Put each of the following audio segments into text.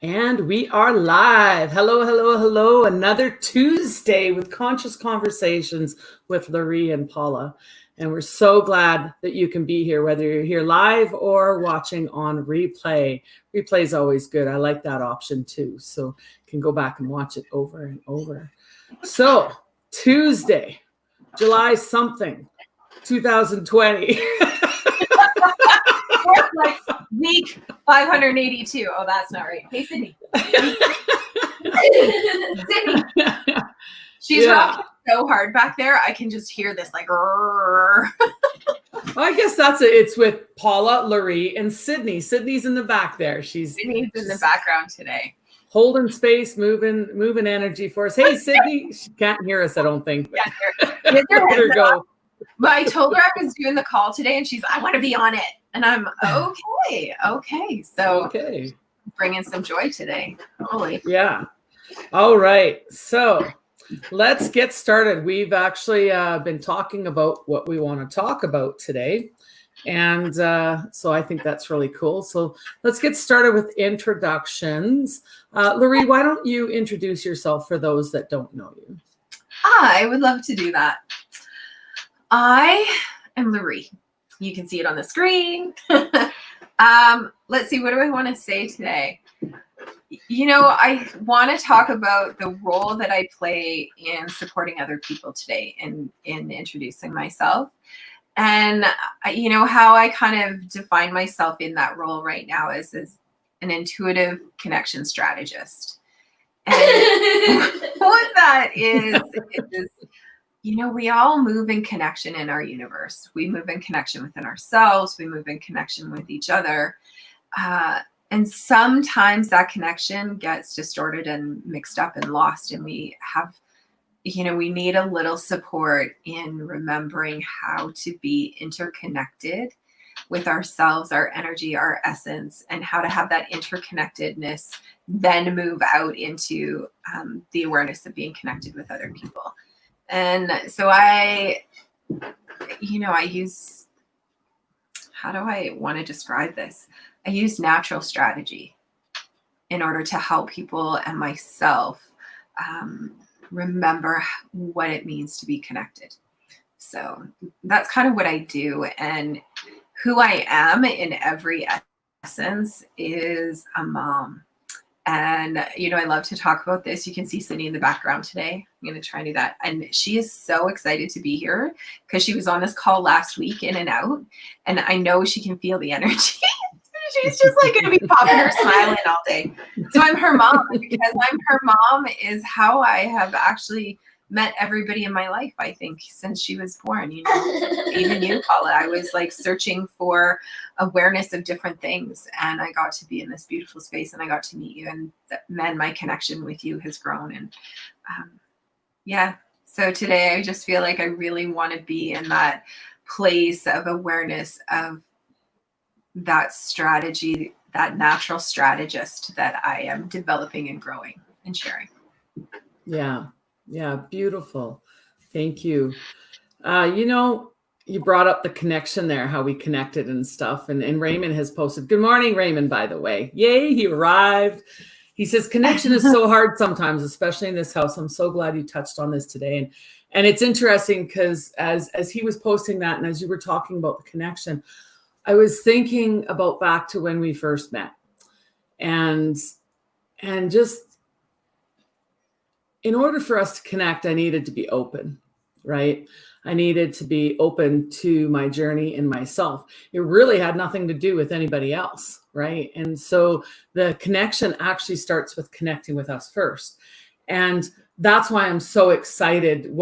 And we are live. Hello, hello, hello. Another Tuesday with Conscious Conversations with Loree and Paula. And we're so glad that you can be here, whether you're here live or watching on replay. Replay is always good. I like that option too. So you can go back and watch it over and over. So Tuesday, July something, 2020. Like week 582. Oh, that's not right. Hey, Sydney. Sydney. She's rocking so hard back there. I can just hear this like. Well, I guess that's it. It's with Paula, Loree, and Sydney. Sydney's in the back there. Sydney's in the background today. Holding space, moving energy for us. Hey, Sydney. She can't hear us, I don't think. Let her go. But I told her I was doing the call today, and she's, I want to be on it. And I'm okay. So bringing some joy today. Holy. Yeah. All right. So let's get started. We've actually been talking about what we want to talk about today. And so I think that's really cool. So let's get started with introductions. Loree, why don't you introduce yourself for those that don't know you? I would love to do that. I am Loree. You can see it on the screen. Let's see, what do I want to say today? You know, I want to talk about the role that I play in supporting other people today in introducing myself. And, you know, how I kind of define myself in that role right now is as an intuitive connection strategist. And what that is, you know, we all move in connection in our universe. We move in connection within ourselves. We move in connection with each other. And sometimes that connection gets distorted and mixed up and lost. And we have, you know, we need a little support in remembering how to be interconnected with ourselves, our energy, our essence, and how to have that interconnectedness then move out into the awareness of being connected with other people. And so I use, how do I want to describe this? I use natural strategy in order to help people and myself remember what it means to be connected. So that's kind of what I do. And who I am in every essence is a mom. And, you know, I love to talk about this. You can see Sydney in the background today. I'm going to try and do that. And she is so excited to be here because she was on this call last week in and out. And I know she can feel the energy. She's just like going to be popping her smiling all day. So I'm her mom, because I'm her mom is how I have actually met everybody in my life, I think, since she was born. You know, even you, Paula, I was like searching for awareness of different things, and I got to be in this beautiful space, and I got to meet you, and then my connection with you has grown. And so today I just feel like I really want to be in that place of awareness of that strategy, that natural strategist that I am developing and growing and sharing. Yeah, beautiful. Thank you. You know, you brought up the connection there, how we connected and stuff. And Raymond has posted, good morning, Raymond, by the way. Yay, he arrived. He says, connection is so hard sometimes, especially in this house. I'm so glad you touched on this today. And it's interesting because as he was posting that, and as you were talking about the connection, I was thinking about back to when we first met. And just, in order for us to connect, I needed to be open, right? I needed to be open to my journey and myself. It really had nothing to do with anybody else, right? And so the connection actually starts with connecting with us first. And that's why I'm so excited.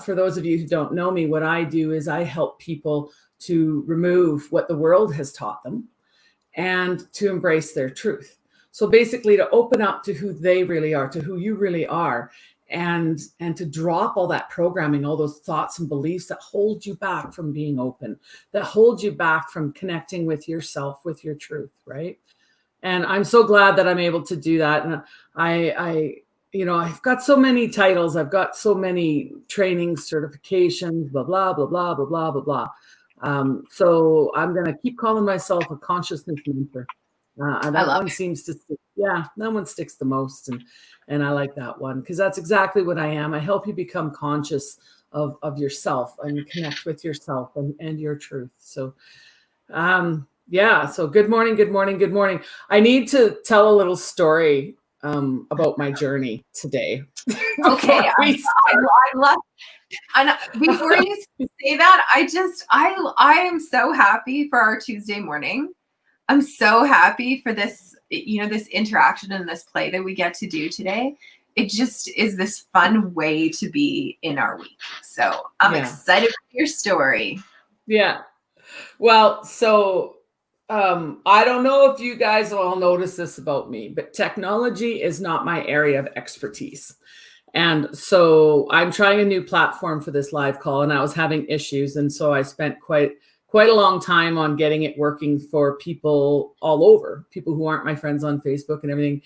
For those of you who don't know me, what I do is I help people to remove what the world has taught them and to embrace their truth. So basically to open up to who they really are, to who you really are, and to drop all that programming, all those thoughts and beliefs that hold you back from being open, that hold you back from connecting with yourself, with your truth, right? And I'm so glad that I'm able to do that. And I've got so many titles, I've got so many trainings, certifications, blah, blah, blah, blah, blah, blah, blah, blah. So I'm going to keep calling myself a consciousness mentor. That one seems to stick Yeah, that one sticks the most. And I like that one because that's exactly what I am. I help you become conscious of yourself and connect with yourself and your truth. So yeah, so good morning, good morning, good morning. I need to tell a little story about my journey today. Okay, I love. And before you say that, I am so happy for our Tuesday morning. I'm so happy for this, this interaction and this play that we get to do today. It just is this fun way to be in our week. So I'm excited for your story. Yeah. Well, so I don't know if you guys all notice this about me, but technology is not my area of expertise. And so I'm trying a new platform for this live call, and I was having issues. And so I spent quite a long time on getting it working for people all over, people who aren't my friends on Facebook and everything.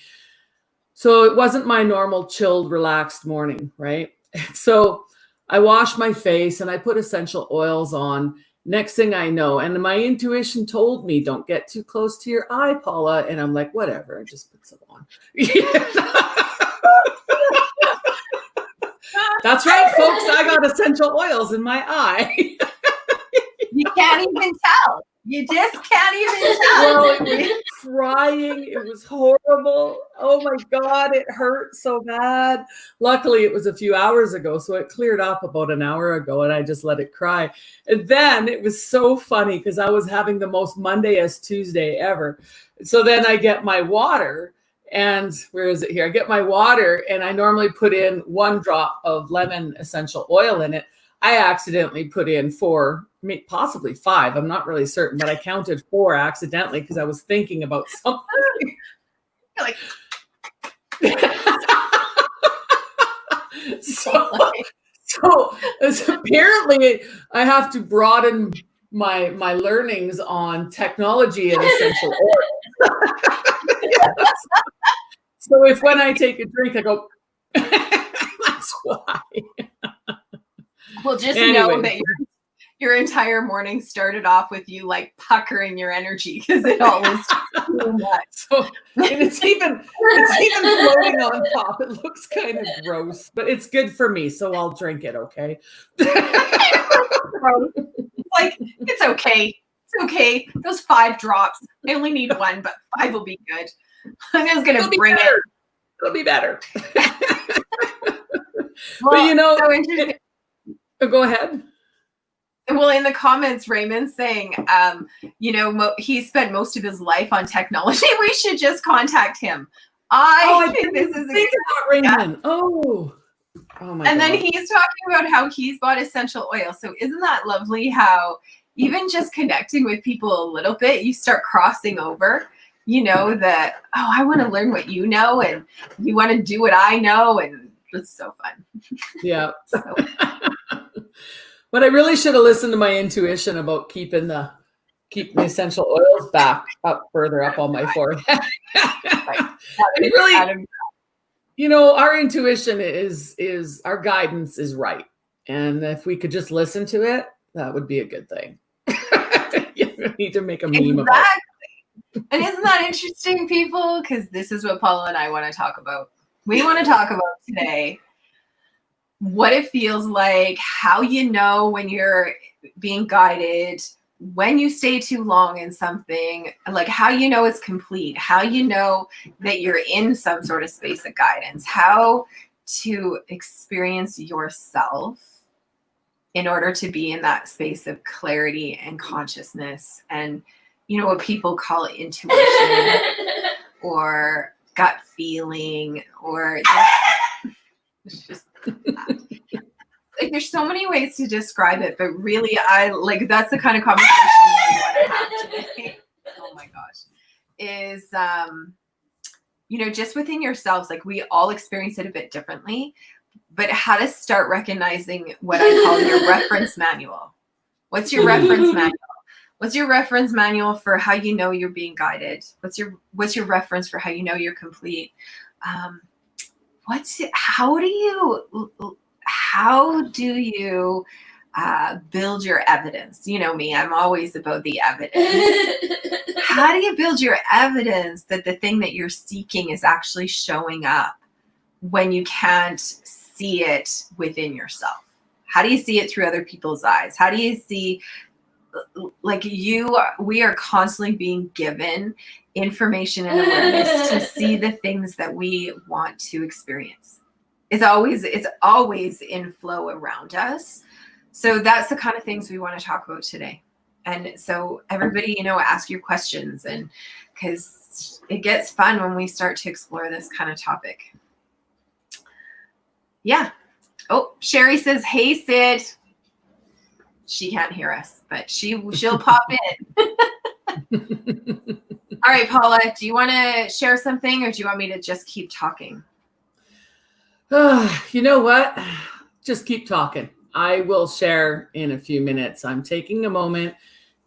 So it wasn't my normal chilled, relaxed morning, right? So I washed my face and I put essential oils on. Next thing I know, and my intuition told me, don't get too close to your eye, Paula. And I'm like, whatever, I just put some on. That's right, folks. I got essential oils in my eye. You can't even tell. You just can't even tell. Well, it was crying. It was horrible. Oh my God, it hurt so bad. Luckily, it was a few hours ago, so it cleared up about an hour ago, and I just let it cry. And then it was so funny because I was having the most Monday-est Tuesday ever. So then I get my water, and where is it here? I get my water, and I normally put in 1 drop of lemon essential oil in it. I accidentally put in 4, possibly 5. I'm not really certain, but I counted 4 accidentally because I was thinking about something. You're like, so apparently I have to broaden my learnings on technology and essential oil. So if when I take a drink, I go, that's why. Well, just know that your entire morning started off with you like puckering your energy because it all was too much. So, and it's even floating on top. It looks kind of gross, but it's good for me, so I'll drink it. Okay. Like, it's okay. It's okay. Those 5 drops. I only need 1, but 5 will be good. I'm just gonna bring it. It'll be better. Well, but so interesting. Go ahead. Well, in the comments, Raymond's saying, he spent most of his life on technology. We should just contact him. I think this is Raymond. Yeah. Oh my And God. then he's talking about how he's bought essential oil. So isn't that lovely how even just connecting with people a little bit, you start crossing over, that, I want to learn what you know and you want to do what I know. And it's so fun. Yeah. But I really should have listened to my intuition about keeping the essential oils back up further up on my forehead. It really, our intuition is our guidance is right. And if we could just listen to it, that would be a good thing. You need to make a meme about it. And isn't that interesting, people? Because this is what Paula and I want to talk about. We want to talk about today what it feels like, how you know when you're being guided, when you stay too long in something, like how you know it's complete, how you know that you're in some sort of space of guidance, how to experience yourself in order to be in that space of clarity and consciousness and, what people call intuition or gut feeling or it's just like there's so many ways to describe it, but really that's the kind of conversation we want to have today. Oh my gosh. Is just within yourselves, like we all experience it a bit differently, but how to start recognizing what I call your reference manual. What's your reference manual? What's your reference manual for how you know you're being guided? What's your reference for how you know you're complete? How do you build your evidence. You know me, I'm always about the evidence. How do you build your evidence that the thing that you're seeking is actually showing up when you can't see it within yourself? How do you see it through other people's eyes? How do you see, like, we are constantly being given information and awareness to see the things that we want to experience. It's always in flow around us. So that's the kind of things we want to talk about today. And so everybody, ask your questions, and because it gets fun when we start to explore this kind of topic. Yeah. Oh, Sherry says, hey, Sid. She can't hear us, but she'll pop in. All right, Paula, do you want to share something, or do you want me to just keep talking? You know what? Just keep talking. I will share in a few minutes. I'm taking a moment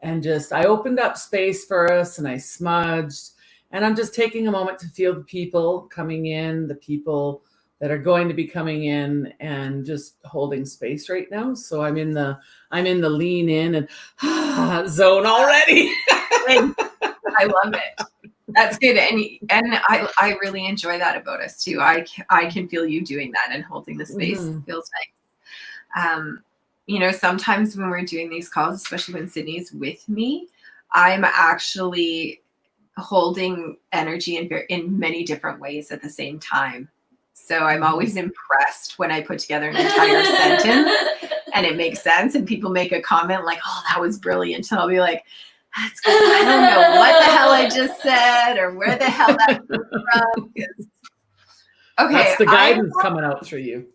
and I opened up space for us, and I smudged, and I'm just taking a moment to feel the people coming in, the people that are going to be coming in, and just holding space right now. So I'm in the lean in and zone already. I love it. That's good. And I really enjoy that about us too. I can feel you doing that and holding the space. Mm-hmm. Feels nice. Sometimes when we're doing these calls, especially when Sydney's with me, I'm actually holding energy in many different ways at the same time. So I'm always impressed when I put together an entire sentence and it makes sense, and people make a comment like, oh, that was brilliant. And I'll be like, that's good. I don't know what the hell I just said or where the hell that came from. Okay. That's the guidance coming out through you.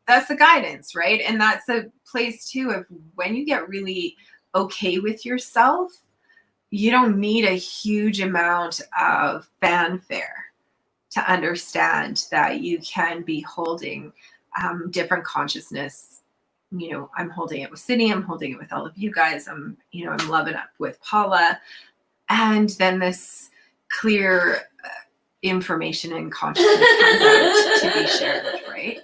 That's the guidance, right? And that's a place too of when you get really okay with yourself, you don't need a huge amount of fanfare to understand that you can be holding different consciousness. I'm holding it with Sydney. I'm holding it with all of you guys. I'm loving up with Paula. And then this clear information and consciousness comes out to be shared, right?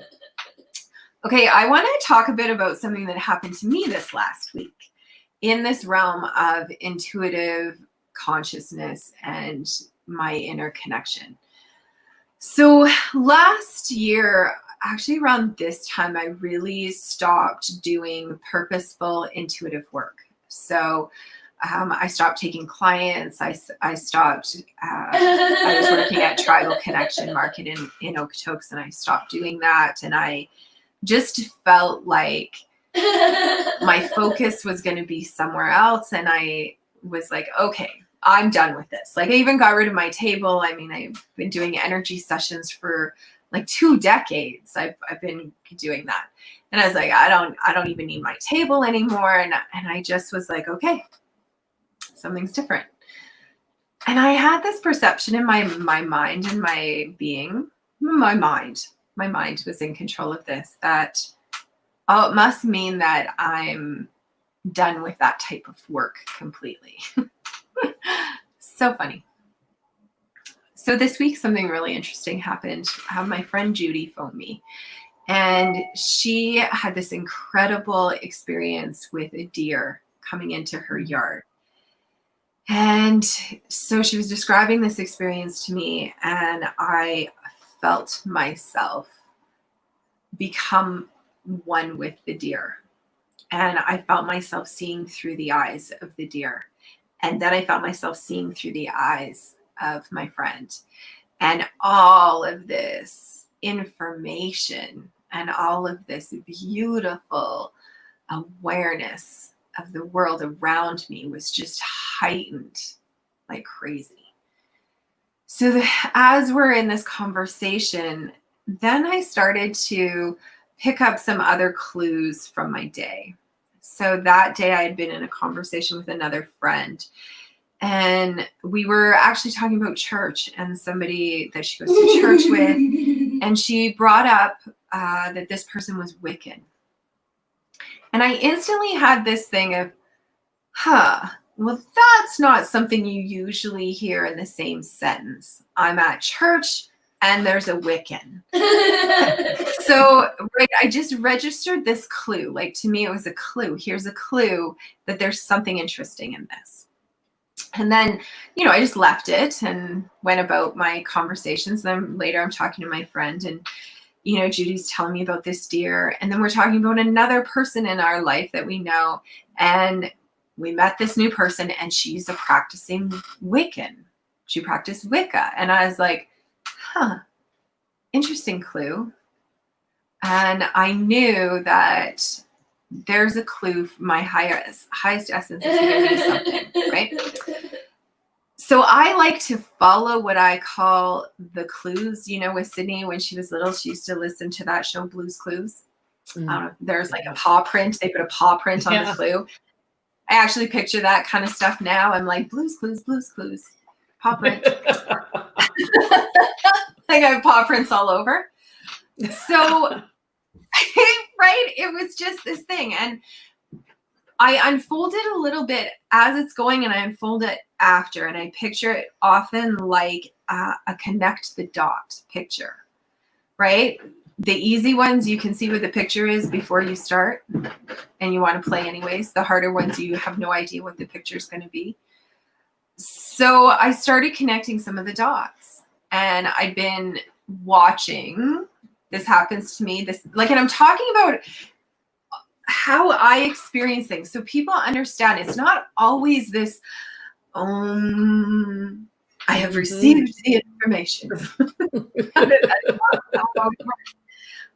Okay, I want to talk a bit about something that happened to me this last week in this realm of intuitive consciousness and my inner connection. So last year, actually around this time, I really stopped doing purposeful intuitive work. So I stopped taking clients. I stopped, I was working at Tribal Connection Market in Okotoks, and I stopped doing that. And I just felt like my focus was going to be somewhere else. And I was like, okay, I'm done with this. Like, I even got rid of my table. I mean, I've been doing energy sessions for like 2 decades. I've been doing that. And I was like, I don't even need my table anymore. And I just was like, okay, something's different. And I had this perception in my mind and my being, my mind was in control of this, that, oh, it must mean that I'm done with that type of work completely. So funny. So this week, something really interesting happened. My friend Judy phoned me, and she had this incredible experience with a deer coming into her yard. And so she was describing this experience to me, and I felt myself become one with the deer. And I felt myself seeing through the eyes of the deer. And then I felt myself seeing through the eyes of my friend. And all of this information and all of this beautiful awareness of the world around me was just heightened like crazy. So as we're in this conversation, then I started to pick up some other clues from my day. So that day I had been in a conversation with another friend, and we were actually talking about church and somebody that she goes to church with. And she brought up that this person was Wiccan. And I instantly had this thing of, well, that's not something you usually hear in the same sentence. I'm at church. and there's a Wiccan. So, right, I just registered this clue. Like, to me, it was a clue. Here's a clue that there's something interesting in this. And then, I just left it and went about my conversations. Then later I'm talking to my friend, and, Judy's telling me about this deer. And then we're talking about another person in our life that we know. And we met this new person, and she's a practicing Wiccan. She practiced Wicca. And I was like, interesting clue. And I knew that there's a clue. My highest essence is going to be something, right? So I like to follow what I call the clues. With Sydney, when she was little, she used to listen to that show, Blue's Clues. There's like a paw print. They put a paw print on the clue. I actually picture that kind of stuff now. I'm like, Blue's Clues, paw print. I got paw prints all over. So, right, it was just this thing. And I unfold it a little bit as it's going, and I unfold it after. And I picture it often like a connect the dot picture, right? The easy ones, you can see what the picture is before you start, and you want to play anyways. The harder ones, you have no idea what the picture is going to be. So I started connecting some of the dots, and I've been watching. This happens to me. And I'm talking about how I experience things, so people understand it's not always this. I have received the information.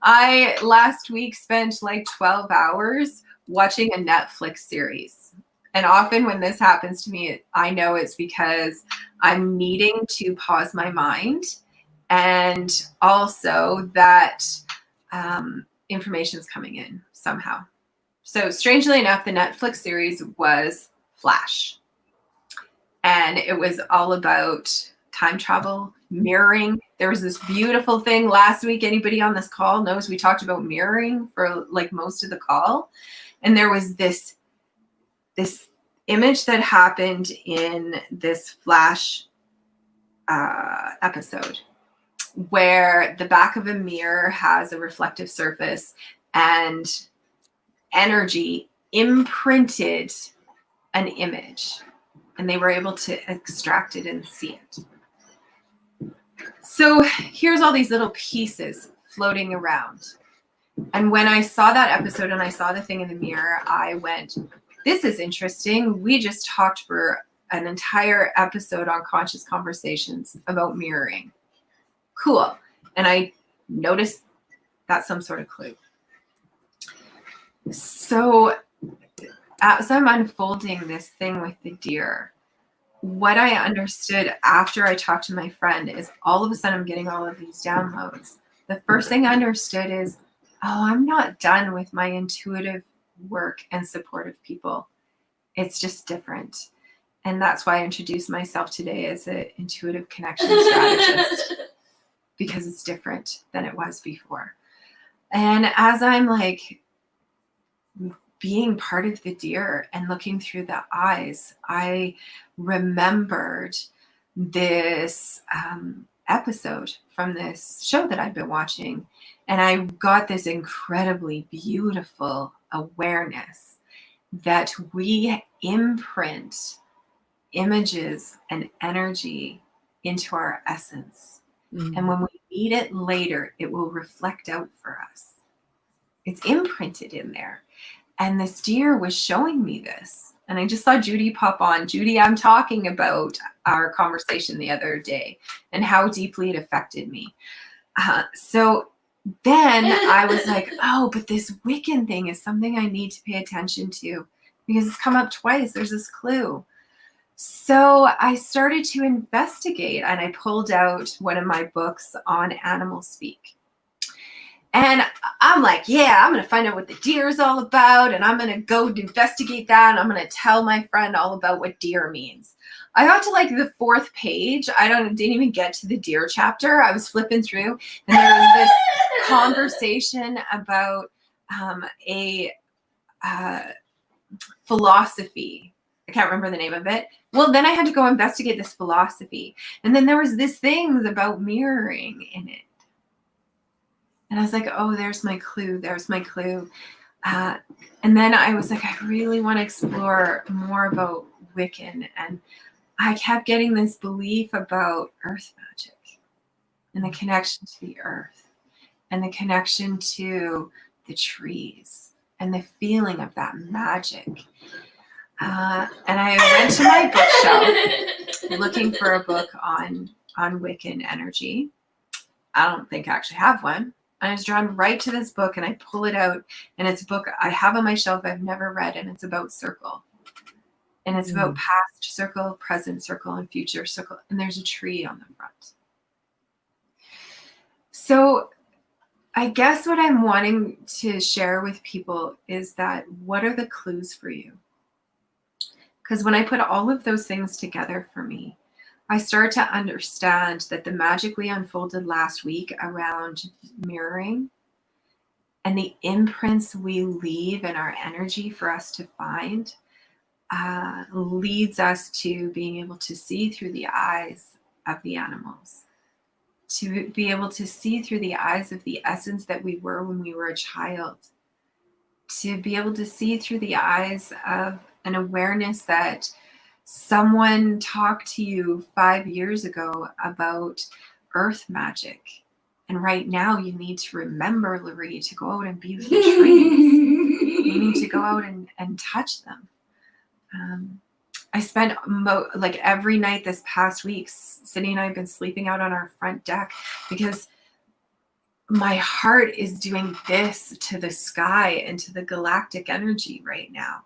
I last week spent like 12 hours watching a Netflix series. And often when this happens to me, I know it's because I'm needing to pause my mind, and also that information is coming in somehow. So strangely enough, the Netflix series was Flash. And it was all about time travel, mirroring. There was this beautiful thing last week. Anybody on this call knows we talked about mirroring for like most of the call. And there was this image that happened in this Flash episode where the back of a mirror has a reflective surface, and energy imprinted an image, and they were able to extract it and see it. So here's all these little pieces floating around. And when I saw that episode and I saw the thing in the mirror, I went, this is interesting. We just talked for an entire episode on Conscious Conversations about mirroring. Cool. And I noticed that's some sort of clue. So as I'm unfolding this thing with the deer, what I understood after I talked to my friend is all of a sudden I'm getting all of these downloads. The first thing I understood is, I'm not done with my intuitive work and supportive people. It's just different. And that's why I introduced myself today as an intuitive connection strategist, because it's different than it was before. And as I'm like being part of the deer and looking through the eyes, I remembered this episode from this show that I've been watching. And I got this incredibly beautiful awareness that we imprint images and energy into our essence. And when we need it later, it will reflect out for us. It's imprinted in there. And this deer was showing me this. And I just saw Judy pop on. Judy, I'm talking about our conversation the other day and how deeply it affected me. So then I was like, but this Wiccan thing is something I need to pay attention to because it's come up twice. There's this clue. So I started to investigate, and I pulled out one of my books on animal speak. And I'm like, I'm going to find out what the deer is all about, and I'm going to go investigate that, and I'm going to tell my friend all about what deer means. I got to like the 4th page. Didn't even get to the deer chapter. I was flipping through, and there was this conversation about a philosophy. I can't remember the name of it. Well, then I had to go investigate this philosophy. And then there was this things about mirroring in it. And I was like, oh, there's my clue. There's my clue. And then I was like, I really want to explore more about Wiccan. And I kept getting this belief about earth magic and the connection to the earth and the connection to the trees and the feeling of that magic. And I went to my bookshelf looking for a book on Wiccan energy. I don't think I actually have one. I was drawn right to this book, and I pull it out, and it's a book I have on my shelf I've never read, and it's about circle. And it's about past circle, present circle, and future circle. And there's a tree on the front. So I guess what I'm wanting to share with people is that what are the clues for you? Because when I put all of those things together for me, I start to understand that the magic we unfolded last week around mirroring and the imprints we leave in our energy for us to find leads us to being able to see through the eyes of the animals, to be able to see through the eyes of the essence that we were when we were a child, to be able to see through the eyes of an awareness that someone talked to you 5 years ago about earth magic. And right now you need to remember, Loree, to go out and be with the trees. You need to go out and touch them. I spent like every night this past week, Cindy and I have been sleeping out on our front deck because my heart is doing this to the sky and to the galactic energy right now.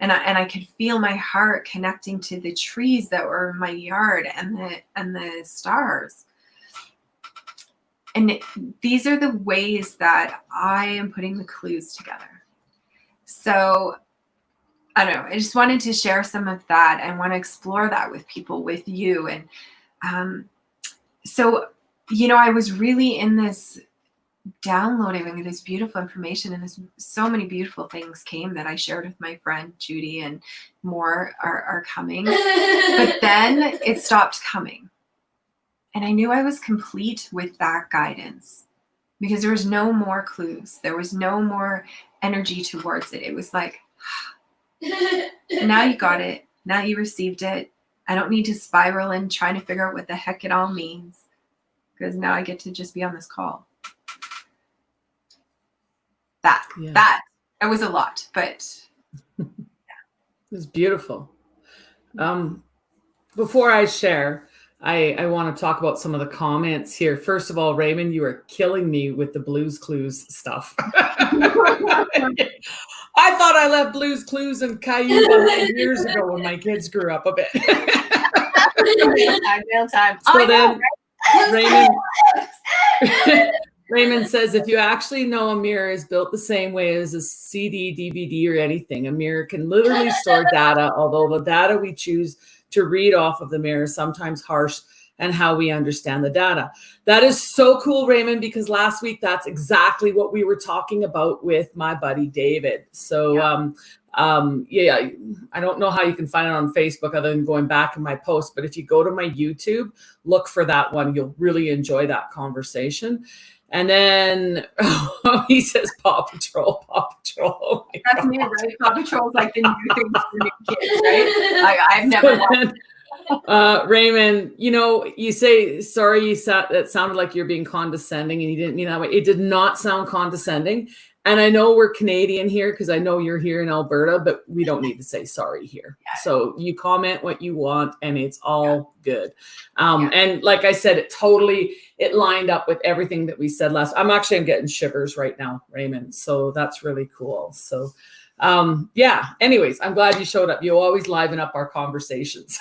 And I could feel my heart connecting to the trees that were in my yard and the stars. And these are the ways that I am putting the clues together. So I don't know. I just wanted to share some of that. I want to explore that with people, with you. And so, I was really in this downloading this beautiful information, and so many beautiful things came that I shared with my friend Judy, and more are coming. But then it stopped coming. And I knew I was complete with that guidance because there was no more clues. There was no more energy towards it. It was like, now you got it. Now you received it. I don't need to spiral and trying to figure out what the heck it all means, because now I get to just be on this call. That was a lot, but it was beautiful. Before I share, I want to talk about some of the comments here. First of all, Raymond, you are killing me with the Blues Clues stuff. I thought I left Blues Clues and Caillou behind years ago when my kids grew up a bit. Real time. So then, Raymond says, if you actually know a mirror is built the same way as a CD, DVD, or anything, a mirror can literally store data, although the data we choose to read off of the mirror is sometimes harsh and how we understand the data. That is so cool, Raymond, because last week, that's exactly what we were talking about with my buddy, David. So, I don't know how you can find it on Facebook other than going back in my post, but if you go to my YouTube, look for that one. You'll really enjoy that conversation. And then he says Paw Patrol, Paw Patrol. Oh that's me, right? Paw Patrol's like the new thing for new kids, right? I've never watched. Raymond, you say, sorry, that sounded like you're being condescending, and you didn't mean that way. It did not sound condescending. And I know we're Canadian here because I know you're here in Alberta, but we don't need to say sorry here. Yeah. So you comment what you want and it's all good. And like I said, it lined up with everything that we said last. I'm getting shivers right now, Raymond. So that's really cool. So anyways, I'm glad you showed up. You always liven up our conversations.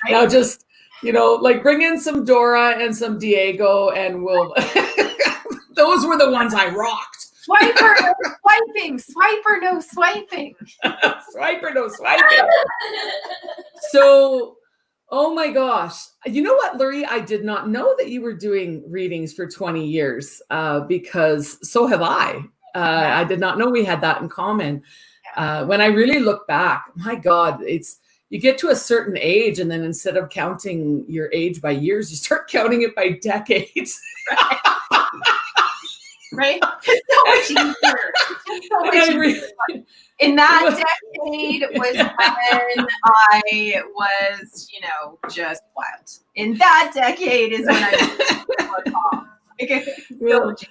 Now just, bring in some Dora and some Diego and we'll... Those were the ones I rocked. Swiper, no swiping. Swiper, no swiping. Swiper, no swiping. So, oh my gosh. You know what, Loree? I did not know that you were doing readings for 20 years because so have I. I did not know we had that in common. When I really look back, my God, you get to a certain age, and then instead of counting your age by years, you start counting it by decades. Right? It's so much easier. So much easier. In that decade was when I was, just wild. In that decade is when I was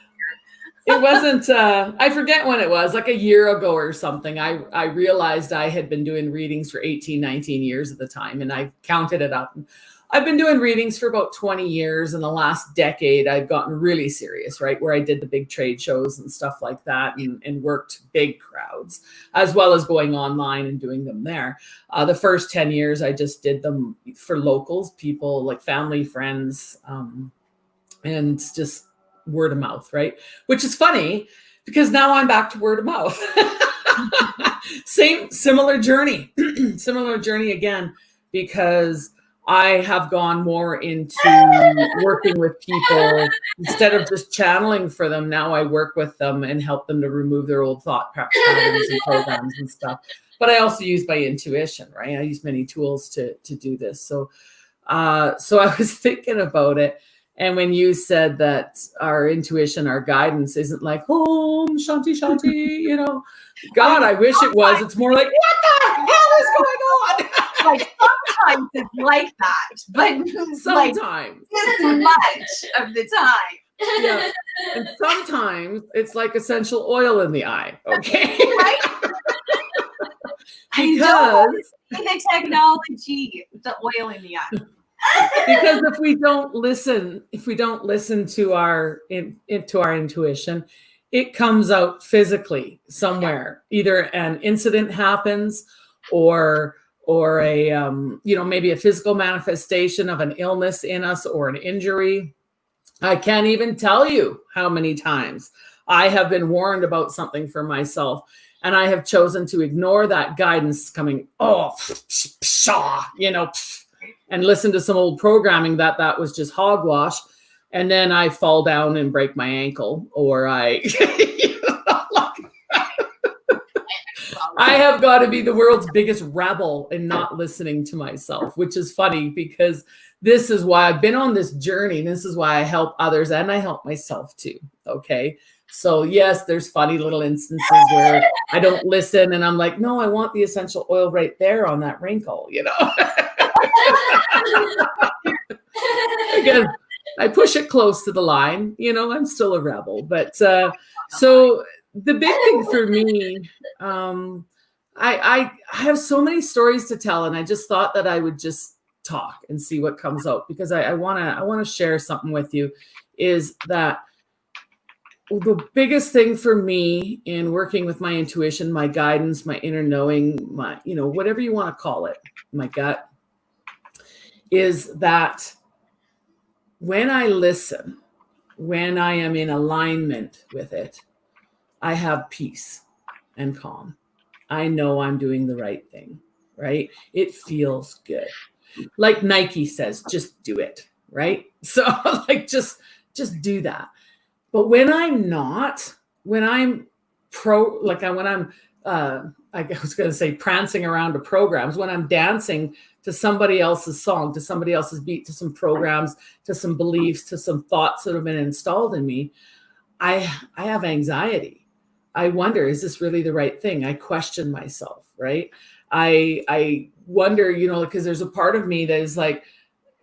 it wasn't, I forget when it was, like a year ago or something. I realized I had been doing readings for 18, 19 years at the time, and I counted it up. I've been doing readings for about 20 years. In the last decade, I've gotten really serious, right? Where I did the big trade shows and stuff like that, and worked big crowds, as well as going online and doing them there. The first 10 years, I just did them for locals, people like family, friends, and just word of mouth, right? Which is funny because now I'm back to word of mouth. Similar journey again, because I have gone more into working with people instead of just channeling for them. Now I work with them and help them to remove their old thought patterns and programs and stuff. But I also use my intuition, right? I use many tools to do this. So I was thinking about it. And when you said that our intuition, our guidance isn't like, Om Shanti Shanti, God, I wish it was. It's more like, what the hell is going on? Like sometimes it's like that, but sometimes like this much of the time. Yeah. And sometimes it's like essential oil in the eye. Okay. Right? Because the technology, the oil in the eye. Because if we don't listen to our intuition, it comes out physically somewhere. Either an incident happens, or a maybe a physical manifestation of an illness in us or an injury. I can't even tell you how many times I have been warned about something for myself, and I have chosen to ignore that guidance coming, and listen to some old programming that was just hogwash. And then I fall down and break my ankle, or I have got to be the world's biggest rebel in not listening to myself, which is funny because this is why I've been on this journey. This is why I help others, and I help myself too. Okay. So yes, there's funny little instances where I don't listen, and I'm like, no, I want the essential oil right there on that wrinkle, Again, I push it close to the line. I'm still a rebel. But so the big thing for me, I have so many stories to tell, and I just thought that I would just talk and see what comes out, because I want to share something with you. Is that the biggest thing for me in working with my intuition, my guidance, my inner knowing, my whatever you want to call it, my gut, is that when I listen, when I am in alignment with it, I have peace and calm. I know I'm doing the right thing, right? It feels good. Like Nike says, just do it, right? So like, just do that. But when I'm not, when I'm I was going to say prancing around to programs, when I'm dancing to somebody else's song, to somebody else's beat, to some programs, to some beliefs, to some thoughts that have been installed in me, I have anxiety. I wonder, is this really the right thing? I question myself, right? I wonder, because there's a part of me that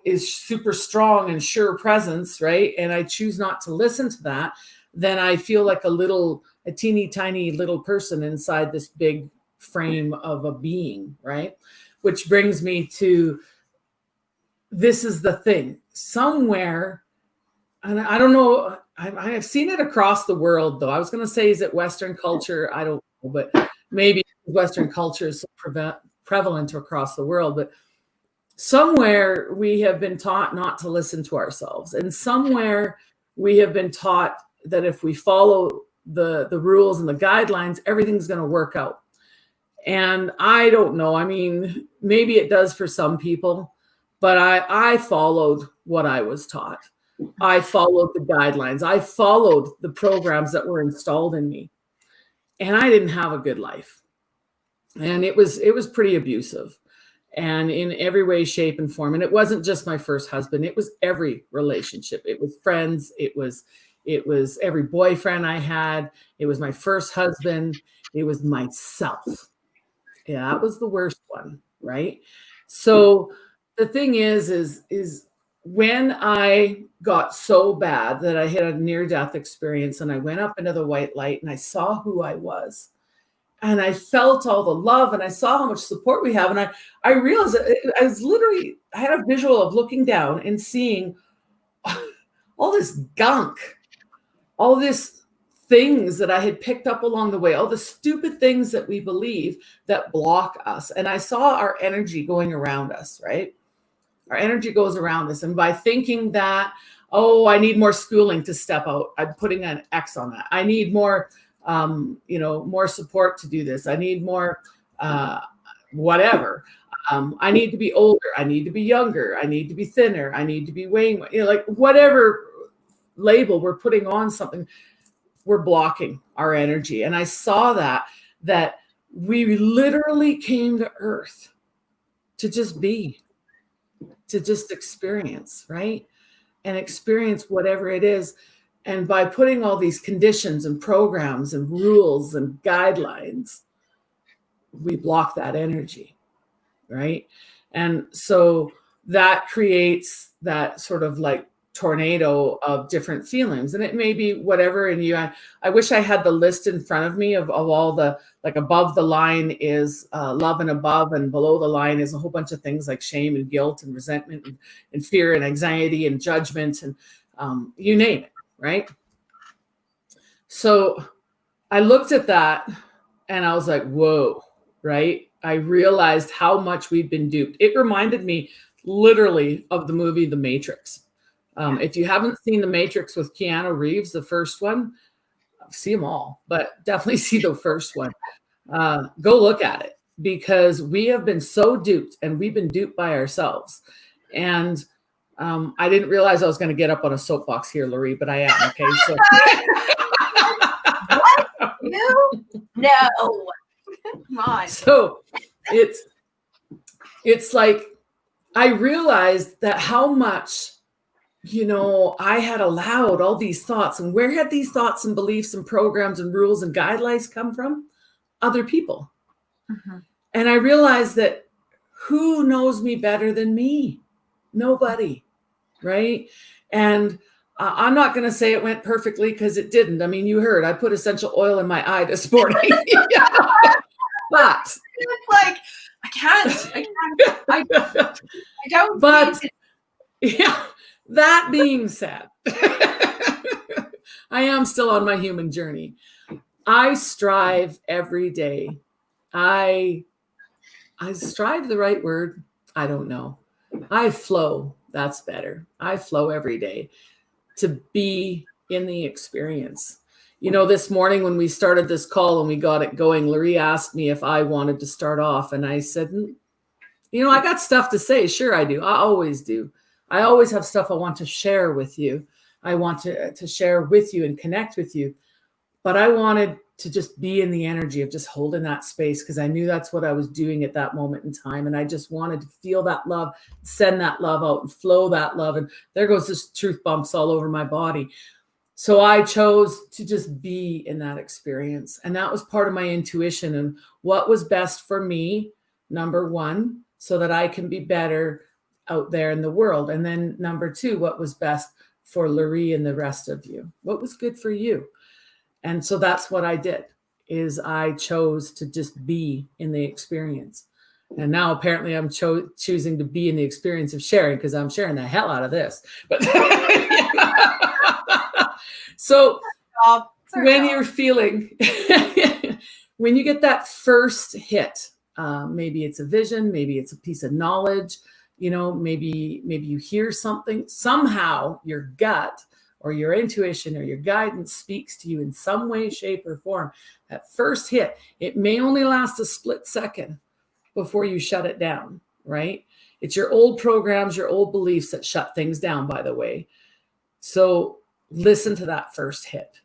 is super strong and sure presence, right? And I choose not to listen to that. Then I feel like a teeny tiny little person inside this big frame of a being, right? Which brings me to, this is the thing. Somewhere, and I don't know, I have seen it across the world, though. I was going to say, is it Western culture? I don't know, but maybe Western culture is so prevalent across the world. But somewhere we have been taught not to listen to ourselves. And somewhere we have been taught that if we follow the rules and the guidelines, everything's going to work out. And I don't know. I mean, maybe it does for some people, but I followed what I was taught. I followed the guidelines. I followed the programs that were installed in me. And I didn't have a good life. And it was pretty abusive, and in every way, shape, and form. And it wasn't just my first husband, it was every relationship. It was friends, it was every boyfriend I had, it was my first husband, it was myself. Yeah, that was the worst one, right? So the thing is when I got so bad that I had a near death experience, and I went up into the white light and I saw who I was, and I felt all the love, and I saw how much support we have. And I realized that I was literally, I had a visual of looking down and seeing all this gunk, all this things that I had picked up along the way, all the stupid things that we believe that block us. And I saw our energy going around us, right? Our energy goes around us. And by thinking that, oh, I need more schooling to step out, I'm putting an X on that. I need more, more support to do this. I need more, whatever. I need to be older. I need to be younger. I need to be thinner. I need to be weighing, like whatever label we're putting on something, we're blocking our energy. And I saw that we literally came to earth to just be, to just experience, right? And experience whatever it is. And by putting all these conditions and programs and rules and guidelines, we block that energy, right? And so that creates that sort of like tornado of different feelings. And it may be whatever in you. I wish I had the list in front of me of all the, like above the line is love and above, and below the line is a whole bunch of things like shame and guilt and resentment and fear and anxiety and judgment and you name it, right? So I looked at that and I was like, whoa, right? I realized how much we've been duped. It reminded me literally of the movie The Matrix. If you haven't seen The Matrix with Keanu Reeves, the first one, see them all, but definitely see the first one. Go look at it, because we have been so duped, and we've been duped by ourselves. And I didn't realize I was going to get up on a soapbox here, Loree, but I am. Okay, so what? No. Come on. So it's like I realized that how much, I had allowed all these thoughts, and where had these thoughts and beliefs and programs and rules and guidelines come from? Other people. Mm-hmm. And I realized that who knows me better than me? Nobody, right? And I'm not going to say it went perfectly, because it didn't. I mean, you heard I put essential oil in my eye this morning. But it's like I don't. But yeah, that being said, I am still on my human journey. I strive every day. I strive, the right word? I don't know. I flow. That's better. I flow every day to be in the experience. This morning when we started this call and we got it going, Loree asked me if I wanted to start off. And I said, I got stuff to say. Sure, I do. I always do. I always have stuff I want to share with you. I want to share with you and connect with you. But I wanted to just be in the energy of just holding that space, because I knew that's what I was doing at that moment in time. And I just wanted to feel that love, send that love out and flow that love. And there goes this truth bumps all over my body. So I chose to just be in that experience. And that was part of my intuition and what was best for me, number one, so that I can be better out there in the world. And then number two, what was best for Loree and the rest of you? What was good for you? And so that's what I did, is I chose to just be in the experience. And now apparently I'm choosing to be in the experience of sharing, because I'm sharing the hell out of this. But so when you're feeling, when you get that first hit, maybe it's a vision, maybe it's a piece of knowledge, maybe you hear something, somehow your gut or your intuition or your guidance speaks to you in some way, shape, or form. That first hit, it may only last a split second before you shut it down, right? It's your old programs, your old beliefs that shut things down, by the way. So listen to that first hit,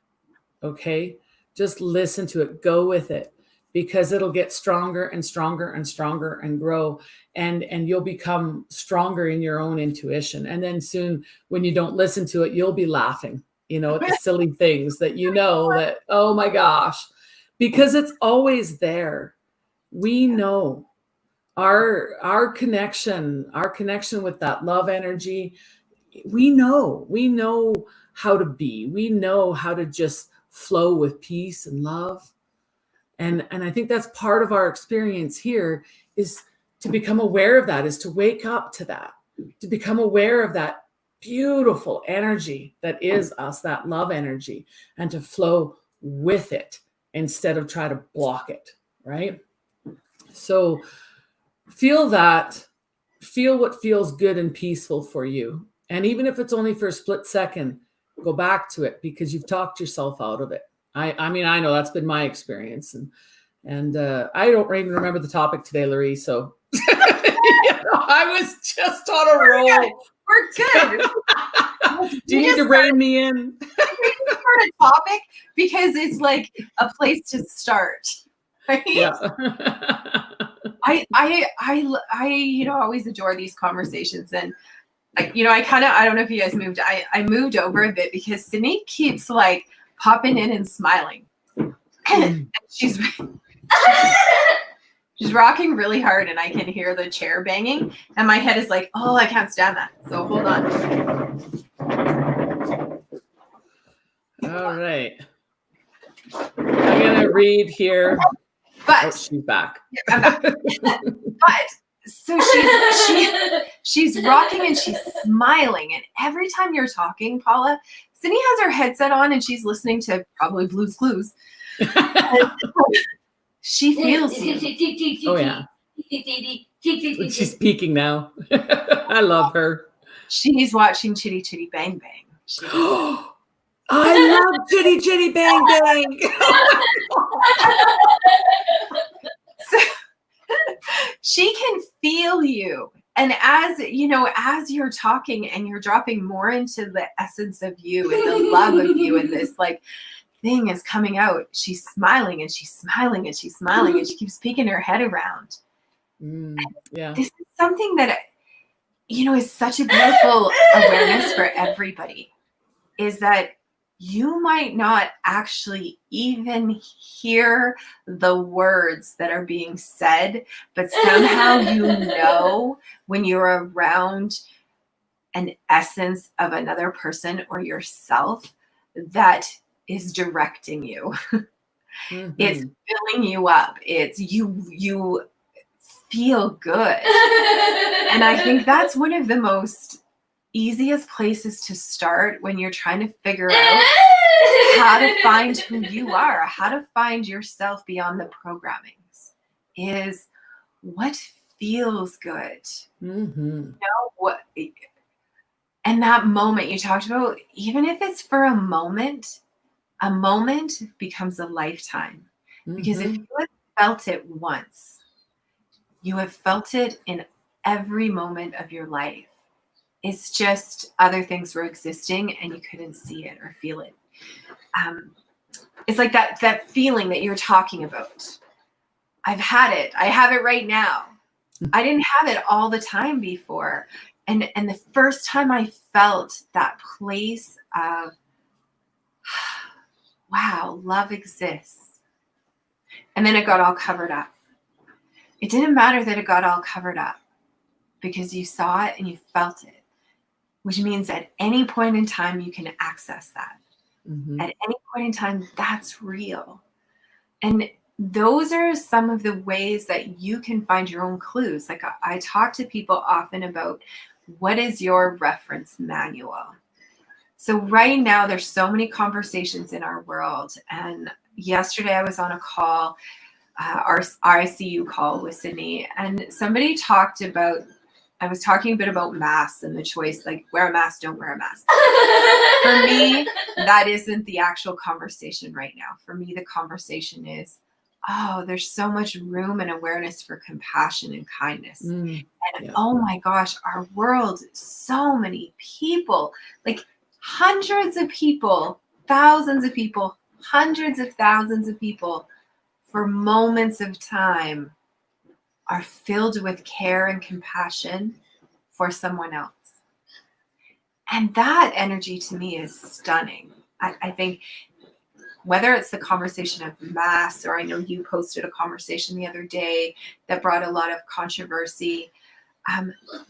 okay? Just listen to it, go with it. because it'll get stronger and stronger and stronger and grow, and you'll become stronger in your own intuition. And then soon, when you don't listen to it, you'll be laughing, at the silly things that that, oh my gosh, because it's always there. We know our connection with that love energy. We know how to be. We know how to just flow with peace and love. And I think that's part of our experience here, is to become aware of that, is to wake up to that, to become aware of that beautiful energy that is us, that love energy, and to flow with it instead of try to block it, right? So feel what feels good and peaceful for you. And even if it's only for a split second, go back to it, because you've talked yourself out of it. I mean, I know that's been my experience, and I don't even remember the topic today, Loree. So I was just on a roll. We're good. Do you need to rein me in? For a topic, because it's like a place to start, right? Yeah. I always adore these conversations, and I don't know if you guys moved. I moved over a bit because Sydney keeps like popping in and smiling. And she's rocking really hard, and I can hear the chair banging, and my head is like, oh, I can't stand that. So hold on. All right. I'm gonna read here. But she's back. Yeah, I'm back. But so she's rocking and she's smiling, and every time you're talking, Paula, Sydney has her headset on and she's listening to probably Blue's Clues. She feels you. Oh yeah. She's peeking now. I love her. She's watching Chitty Chitty Bang Bang. I love Chitty Chitty Bang Bang. So, she can feel you. And as you're talking and you're dropping more into the essence of you and the love of you, and this like thing is coming out, she's smiling and she's smiling and she's smiling and she keeps peeking her head around. Yeah. This is something that, is such a beautiful awareness for everybody, is that you might not actually even hear the words that are being said, but somehow when you're around an essence of another person or yourself that is directing you. Mm-hmm. It's filling you up. It's you feel good. And I think that's one of the most easiest places to start when you're trying to figure out how to find who you are, how to find yourself beyond the programmings, is what feels good. Mm-hmm. And that moment you talked about, even if it's for a moment becomes a lifetime. Mm-hmm. Because if you have felt it once, you have felt it in every moment of your life. It's just other things were existing and you couldn't see it or feel it. It's like that feeling that you're talking about. I've had it. I have it right now. I didn't have it all the time before. And the first time I felt that place of, wow, love exists. And then it got all covered up. It didn't matter that it got all covered up, because you saw it and you felt it, which means at any point in time, you can access that. Mm-hmm. At any point in time, that's real. And those are some of the ways that you can find your own clues. Like I talk to people often about, what is your reference manual? So right now, there's so many conversations in our world. And yesterday I was on a call, our ICU call with Sydney, and somebody talked about, I was talking a bit about masks and the choice, like wear a mask, don't wear a mask. For me, that isn't the actual conversation right now. For me, the conversation is, there's so much room and awareness for compassion and kindness. Oh my gosh, our world, so many people, like hundreds of people, thousands of people, hundreds of thousands of people for moments of time are filled with care and compassion for someone else. And that energy to me is stunning. I think whether it's the conversation of mass, or I know you posted a conversation the other day that brought a lot of controversy,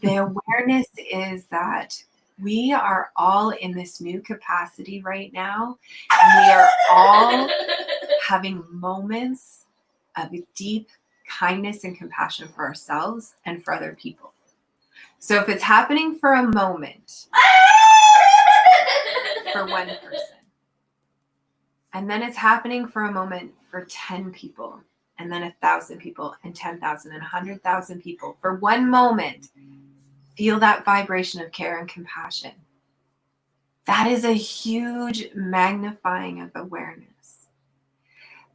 the awareness is that we are all in this new capacity right now, and we are all having moments of deep kindness and compassion for ourselves and for other people. So if it's happening for a moment for one person, and then it's happening for a moment for 10 people, and then 1,000 people, and 10,000, and 100,000 people, for one moment, feel that vibration of care and compassion. That is a huge magnifying of awareness.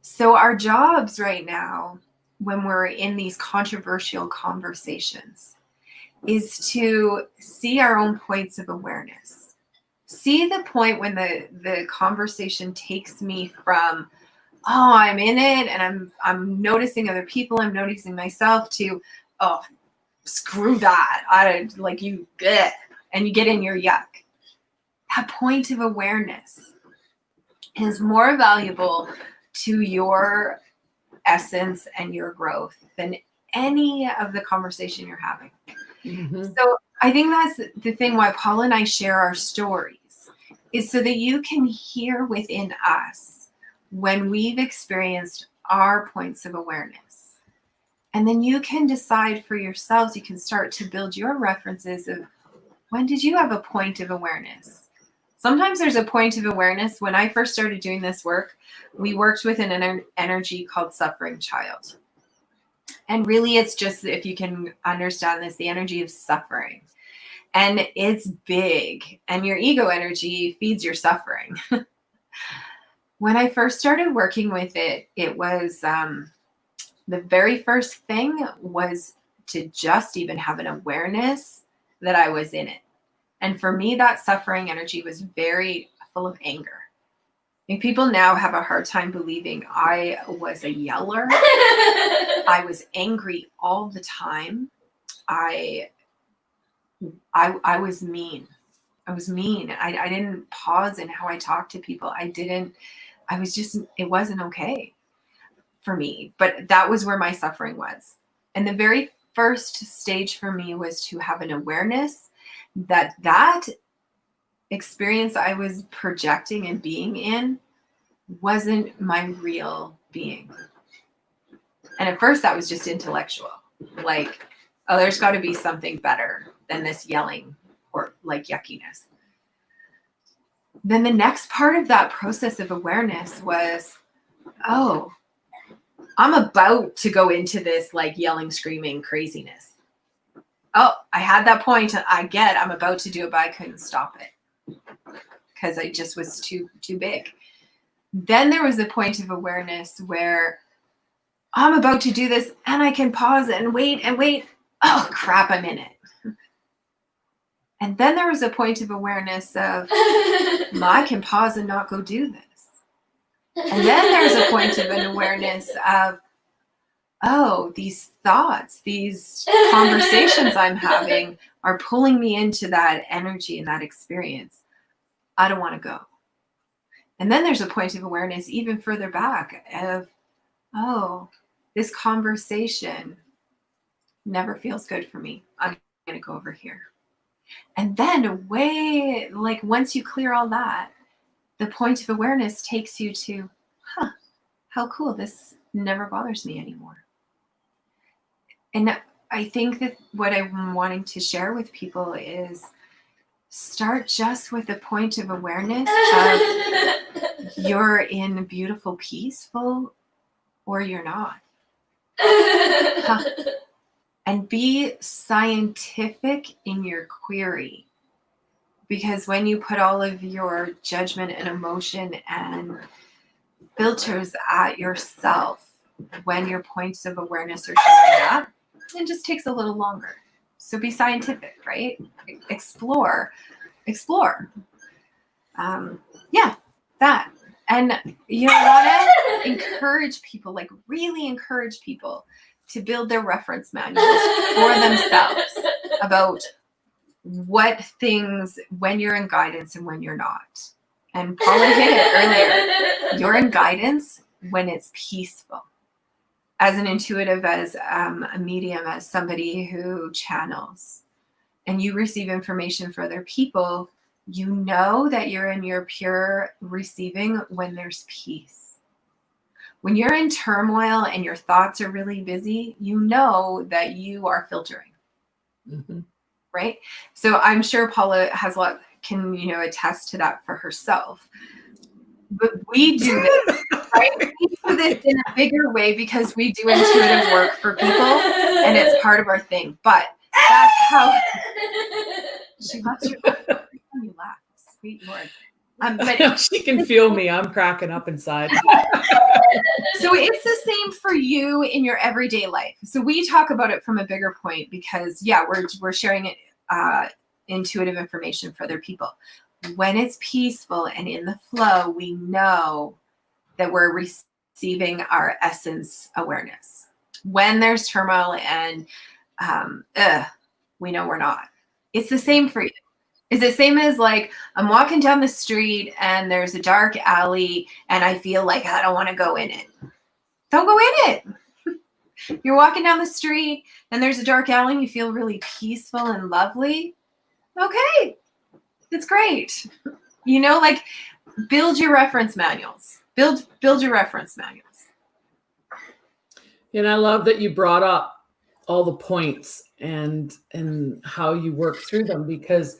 So our jobs right now, when we're in these controversial conversations, is to see our own points of awareness. See the point when the conversation takes me from, oh, I'm in it and I'm noticing other people, I'm noticing myself, to, oh, screw that. And you get in your yuck. That point of awareness is more valuable to your essence and your growth than any of the conversation you're having. Mm-hmm. So I think that's the thing why Paula and I share our stories, is so that you can hear within us when we've experienced our points of awareness. And then you can decide for yourselves, you can start to build your references of, when did you have a point of awareness? Sometimes there's a point of awareness. When I first started doing this work, we worked with an energy called suffering child. And really it's just, if you can understand this, the energy of suffering. And it's big, and your ego energy feeds your suffering. When I first started working with it, it was the very first thing was to just even have an awareness that I was in it. And for me, that suffering energy was very full of anger. I think people now have a hard time believing I was a yeller. I was angry all the time. I was mean. I was mean. I didn't pause in how I talked to people. it wasn't okay for me. But that was where my suffering was. And the very first stage for me was to have an awareness that experience I was projecting and being in wasn't my real being. And at first that was just intellectual. Like, oh, there's got to be something better than this yelling or like yuckiness. Then the next part of that process of awareness was, oh, I'm about to go into this like yelling, screaming craziness. Oh, I had that point. I'm about to do it, but I couldn't stop it because it just was too big. Then there was a point of awareness where I'm about to do this and I can pause and wait. Oh, crap, I'm in it. And then there was a point of awareness of, I can pause and not go do this. And then there's a point of an awareness of, oh, these thoughts, these conversations I'm having are pulling me into that energy and that experience. I don't want to go. And then there's a point of awareness even further back of, oh, this conversation never feels good for me. I'm going to go over here. And then once you clear all that, the point of awareness takes you to, how cool, this never bothers me anymore. And I think that what I'm wanting to share with people is start just with a point of awareness of you're in beautiful, peaceful, or you're not. And be scientific in your query. Because when you put all of your judgment and emotion and filters at yourself, when your points of awareness are showing up, it just takes a little longer. So be scientific, right? Explore. That. And you want to encourage people, like really encourage people to build their reference manuals for themselves about what things, when you're in guidance and when you're not. And Paula hit it earlier. You're in guidance when it's peaceful. As an intuitive, as a medium, as somebody who channels, and you receive information for other people, you know that you're in your pure receiving when there's peace. When you're in turmoil and your thoughts are really busy, you know that you are filtering. Mm-hmm. Right? So I'm sure Paula has can attest to that for herself. But we do this, right? We do this in a bigger way because we do intuitive work for people, and it's part of our thing. But that's how she loves you. You laugh, sweet Lord. But she can feel me. I'm cracking up inside. So it's the same for you in your everyday life. So we talk about it from a bigger point because, yeah, we're sharing it, intuitive information for other people. When it's peaceful and in the flow, we know that we're receiving our essence awareness. When there's turmoil and we know we're not. It's the same for you. Is the same as like I'm walking down the street and there's a dark alley and I feel like I don't want to go in it. Don't go in it. You're walking down the street and there's a dark alley and you feel really peaceful and lovely. Okay, it's great. Like build your reference manuals. Build your reference manuals. And I love that you brought up all the points and how you work through them, because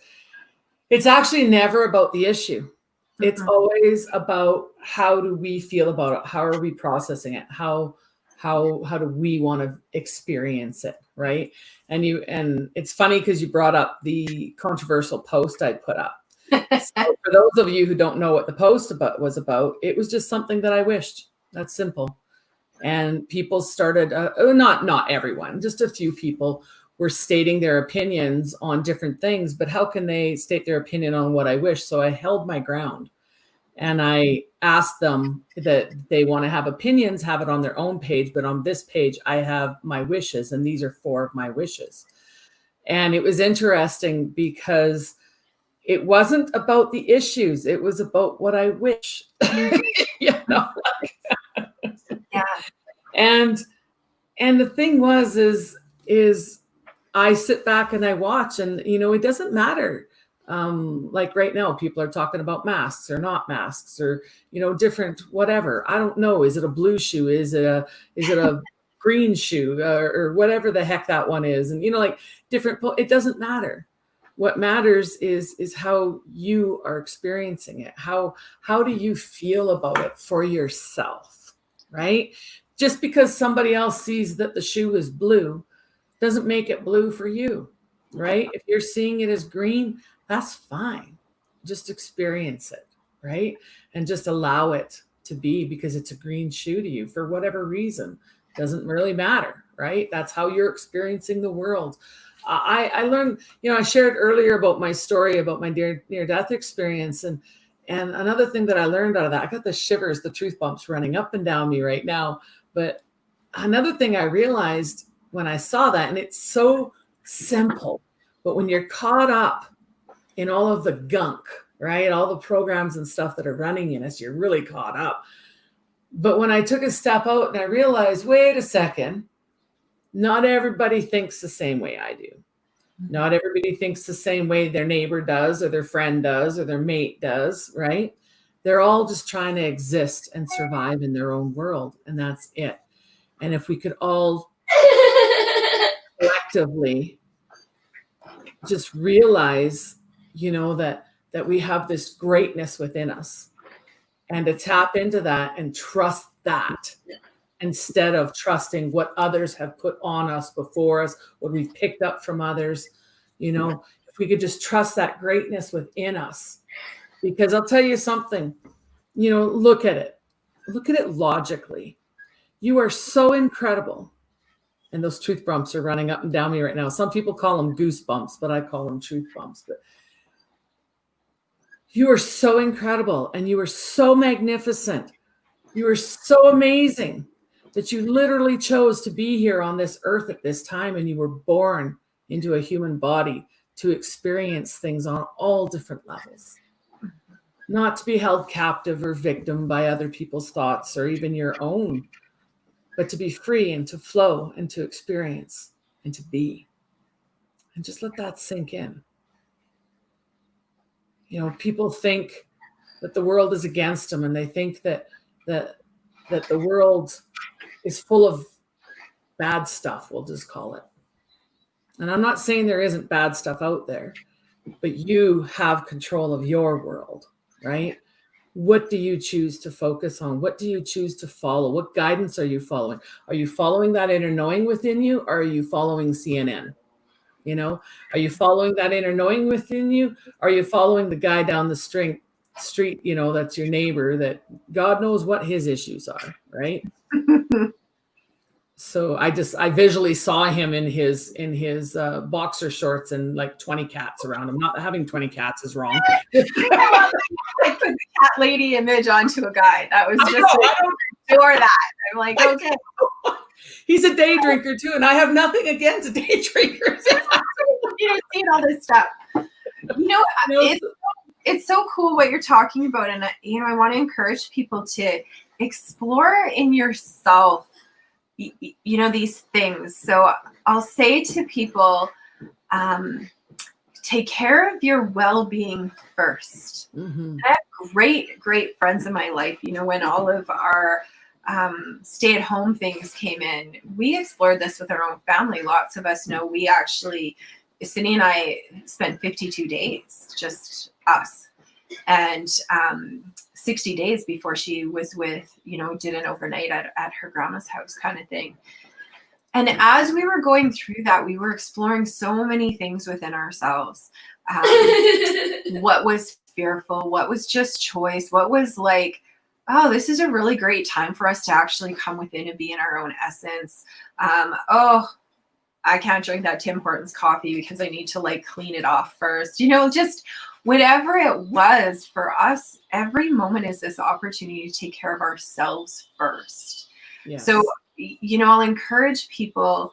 it's actually never about the issue. Mm-hmm. It's always about how do we feel about it? How are we processing it? How do we want to experience it, right? And it's funny because you brought up the controversial post I put up. So for those of you who don't know what the post was about, it was just something that I wished. That's simple. And people started, not everyone, just a few people were stating their opinions on different things, but how can they state their opinion on what I wish? So I held my ground and I asked them that they want to have opinions, have it on their own page, but on this page, I have my wishes, and these are 4 of my wishes. And it was interesting because it wasn't about the issues. It was about what I wish, Yeah. And the thing is I sit back and I watch, and, it doesn't matter. Like right now, people are talking about masks or not masks or, different, whatever. I don't know. Is it a blue shoe? Is it a green shoe or whatever the heck that one is? And, different, it doesn't matter. What matters is how you are experiencing it. How do you feel about it for yourself, right? Just because somebody else sees that the shoe is blue doesn't make it blue for you, right? If you're seeing it as green, that's fine. Just experience it, right? And just allow it to be, because it's a green shoe to you for whatever reason. Doesn't really matter, right? That's how you're experiencing the world. I learned, I shared earlier about my story about my near-death experience. And another thing that I learned out of that, I got the shivers, the truth bumps running up and down me right now. But another thing I realized when I saw that, and it's so simple, but when you're caught up in all of the gunk, right? All the programs and stuff that are running in us, you're really caught up. But when I took a step out and I realized, wait a second, not everybody thinks the same way I do. Not everybody thinks the same way their neighbor does, or their friend does, or their mate does, right? They're all just trying to exist and survive in their own world, and that's it. And if we could all collectively just realize, that we have this greatness within us, and to tap into that and trust that, instead of trusting what others have put on us before us, what we've picked up from others, if we could just trust that greatness within us. Because I'll tell you something, look at it logically. You are so incredible. And those truth bumps are running up and down me right now. Some people call them goosebumps, but I call them truth bumps. But You are so incredible, and you are so magnificent. You are so amazing that you literally chose to be here on this earth at this time, and you were born into a human body to experience things on all different levels. Not to be held captive or victim by other people's thoughts or even your own, but to be free and to flow and to experience and to be. And just let that sink in. You know, people think that the world is against them, and they think that the world is full of bad stuff, we'll just call it. And I'm not saying there isn't bad stuff out there, but you have control of your world, right? What do you choose to focus on? What do you choose to follow? What guidance are you following? Are you following that inner knowing within you, or are you following CNN? You know, are you following that inner knowing within you? Are you following the guy down the street, you know, that's your neighbor that God knows what his issues are, right? So I visually saw him in his boxer shorts and like 20 cats around him. Not that having 20 cats is wrong. I put the cat lady image onto a guy. That was just I adore that. I'm like, okay. He's a day drinker too, and I have nothing against day drinkers. You've seen all this stuff. You know, it's so cool what you're talking about, and I want to encourage people to explore in yourself, you know, these things. So I'll say to people, take care of your well-being first. Mm-hmm. I have great friends in my life. You know, when all of our stay-at-home things came in, we explored this with our own family. Lots of us know we actually, Sydney and I spent 52 days, just us, and 60 days before she was with, you know, did an overnight at her grandma's house kind of thing. And as we were going through that, we were exploring so many things within ourselves. What was fearful, what was just choice, what was like, oh, this is a really great time for us to actually come within and be in our own essence. Oh, I can't drink that Tim Hortons coffee because I need to like clean it off first. You know, just whatever it was for us, every moment is this opportunity to take care of ourselves first. Yes. So, you know, I'll encourage people.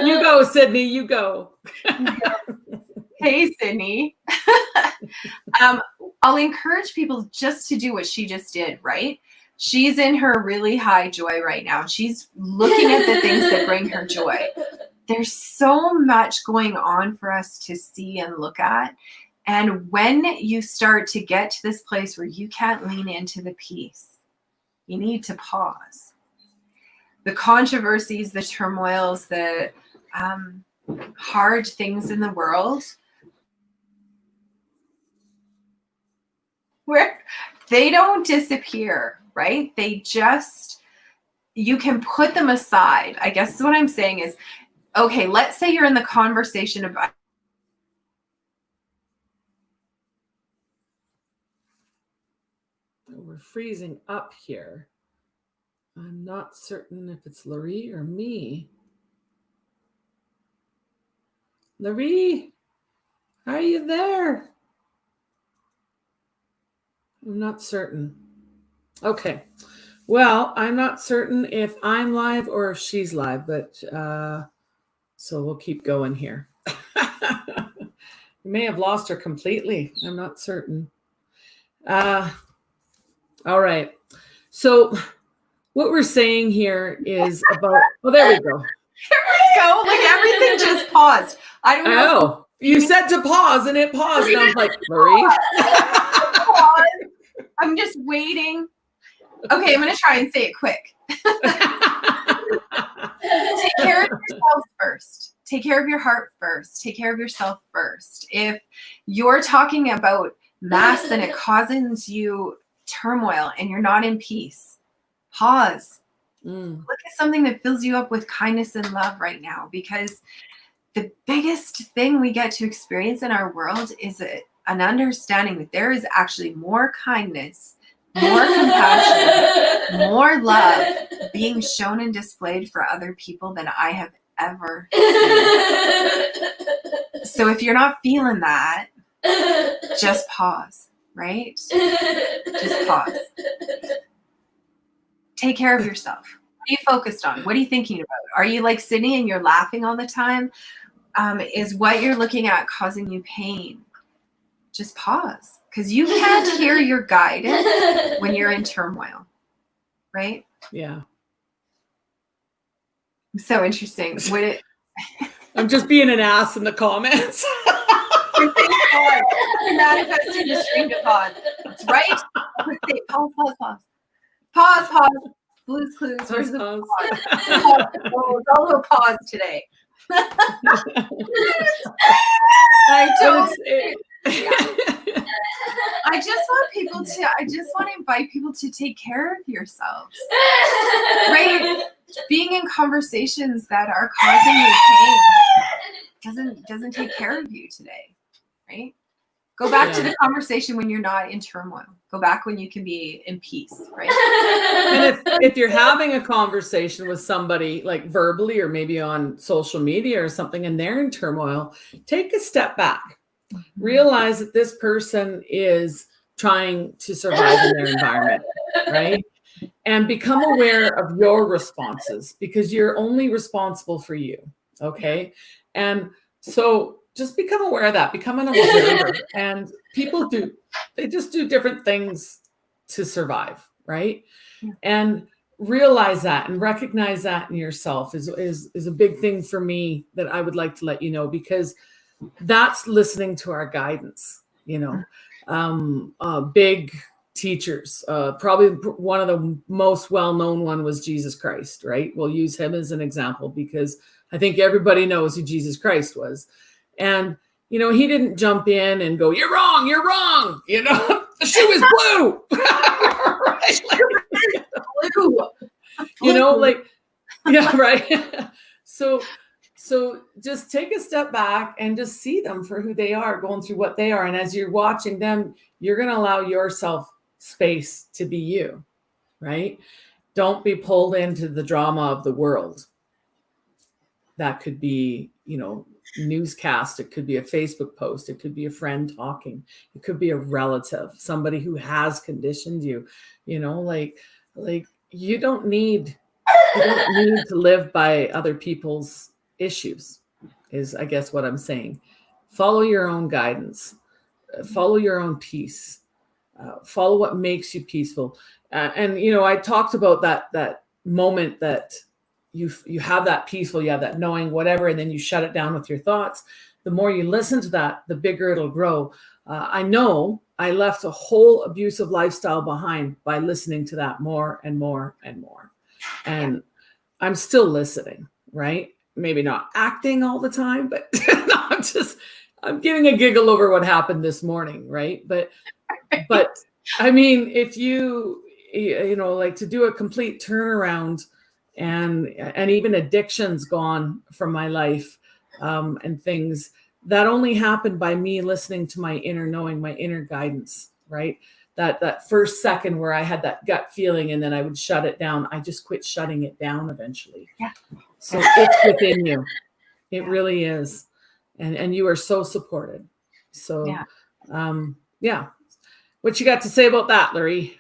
You go, Sydney, you go. Hey, Sydney. I'll encourage people just to do what she just did, right? She's in her really high joy right now. She's looking at the things that bring her joy. There's so much going on for us to see and look at. And when you start to get to this place where you can't lean into the peace, you need to pause. The controversies, the turmoils, the hard things in the world, where they don't disappear, right? They just, you can put them aside. I guess what I'm saying is, okay, let's say you're in the conversation about, we're freezing up here. I'm not certain if it's Loree or me. Loree, are you there? I'm not certain. Okay. Well, I'm not certain if I'm live or if she's live, but so we'll keep going here. We may have lost her completely. I'm not certain. All right. So what we're saying here is about, oh, there we go. There we go. Like everything just paused. I don't know. Oh, you said to pause and it paused. And I was like, Loree. I'm just waiting. Okay, I'm going to try and say it quick. Take care of yourself first. Take care of your heart first. Take care of yourself first. If you're talking about mass and it causes you turmoil and you're not in peace, pause. Look at something that fills you up with kindness and love right now, because the biggest thing we get to experience in our world is an understanding that there is actually more kindness more compassion, more love being shown and displayed for other people than I have ever seen. So if you're not feeling that, just pause, right? Just pause. Take care of yourself. What are you focused on? What are you thinking about? Are you like sitting and you're laughing all the time? Is what you're looking at causing you pain? Just pause, because you can't hear your guidance when you're in turmoil, right? Yeah. So interesting. I'm just being an ass in the comments. You're manifesting the stream to pause. That's right. Pause. Blue's Clues. Where's the pause? Oh, it's all a pause today. I just want to invite people to take care of yourselves. Right? Being in conversations that are causing you pain doesn't take care of you today. Right? Go back to the conversation when you're not in turmoil. Go back when you can be in peace, right? And if you're having a conversation with somebody, like verbally or maybe on social media or something, and they're in turmoil, take a step back. Realize that this person is trying to survive in their environment, right? And become aware of your responses, because you're only responsible for you, okay? And so just become aware of that, become an observer. And people they just do different things to survive, right? And realize that and recognize that in yourself is a big thing for me that I would like to let you know, because that's listening to our guidance, big teachers. Probably one of the most well-known one was Jesus Christ, right? We'll use him as an example because I think everybody knows who Jesus Christ was. And, he didn't jump in and go, you're wrong. The shoe is blue. Right? Blue. Yeah, right. So just take a step back and just see them for who they are, going through what they are. And as you're watching them, you're going to allow yourself space to be you, right? Don't be pulled into the drama of the world. That could be, newscast. It could be a Facebook post. It could be a friend talking. It could be a relative, somebody who has conditioned you, like you don't need to live by other people's issues is, I guess, what I'm saying. Follow your own guidance, follow your own peace, follow what makes you peaceful. And, I talked about that moment that you have that peaceful, you have that knowing, whatever, and then you shut it down with your thoughts. The more you listen to that, the bigger it'll grow. I know I left a whole abusive lifestyle behind by listening to that more and more and more. And I'm still listening, right? Maybe not acting all the time, but I'm getting a giggle over what happened this morning, right? But I mean, if you like to do a complete turnaround, and even addiction's gone from my life, and things that only happened by me listening to my inner knowing, my inner guidance, right? That first second where I had that gut feeling and then I would shut it down. I just quit shutting it down eventually. Yeah. So it's within you. It really is. And you are so supported. So, yeah. What you got to say about that, Loree?